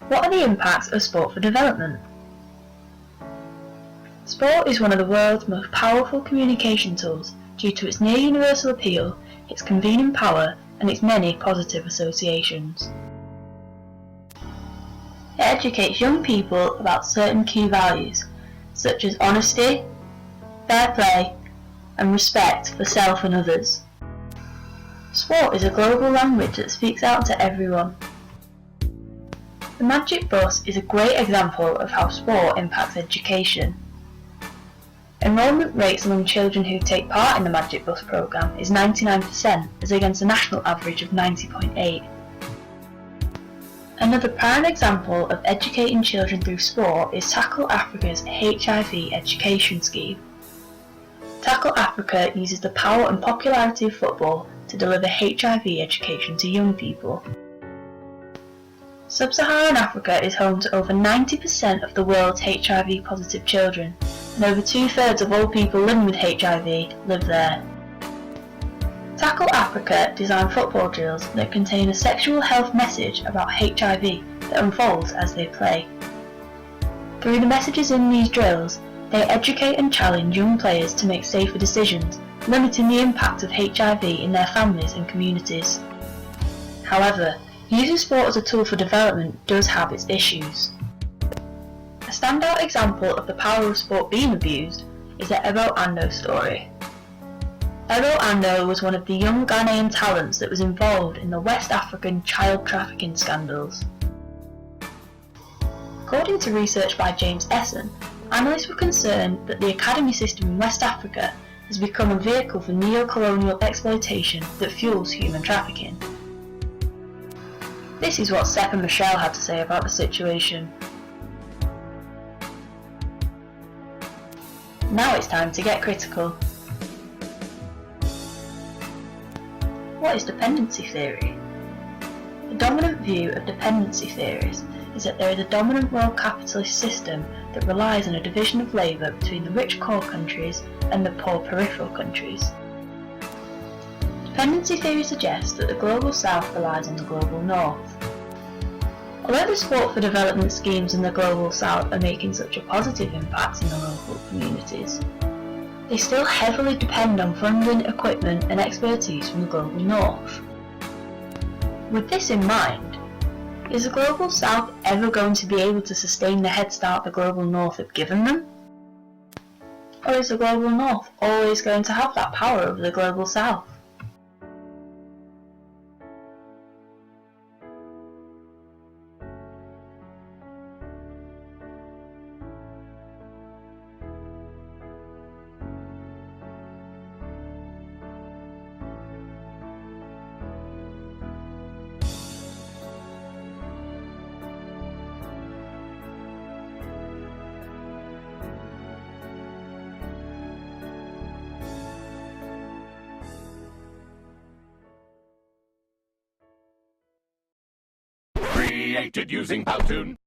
What are the impacts of sport for development? Sport is one of the world's most powerful communication tools due to its near universal appeal, its convening power, and its many positive associations. It educates young people about certain key values, such as honesty, fair play, and respect for self and others. Sport is a global language that speaks out to everyone. The Magic Bus is a great example of how sport impacts education. Enrolment rates among children who take part in the Magic Bus programme is 99%, as against a national average of 90.8%. Another prime example of educating children through sport is Tackle Africa's HIV education scheme. Tackle Africa uses the power and popularity of football to deliver HIV education to young people. Sub-Saharan Africa is home to over 90% of the world's HIV positive children, and over 2/3 of all people living with HIV live there. Tackle Africa design football drills that contain a sexual health message about HIV that unfolds as they play. Through the messages in these drills, they educate and challenge young players to make safer decisions, limiting the impact of HIV in their families and communities. However, using sport as a tool for development does have its issues. A standout example of the power of sport being abused is the Ebo Ando story. Ebo Ando was one of the young Ghanaian talents that was involved in the West African child trafficking scandals. According to research by James Essen, analysts were concerned that the academy system in West Africa has become a vehicle for neo-colonial exploitation that fuels human trafficking. This is what Sepp and Michelle had to say about the situation. Now it's time to get critical. What is dependency theory? The dominant view of dependency theories is that there is a dominant world capitalist system that relies on a division of labour between the rich core countries and the poor peripheral countries. Dependency theory suggests that the global south relies on the global north. Although the sport for development schemes in the global south are making such a positive impact in the local communities, they still heavily depend on funding, equipment and expertise from the global north. With this in mind, is the global south ever going to be able to sustain the head start the global north have given them? Or is the global north always going to have that power over the global south? Created using Powtoon.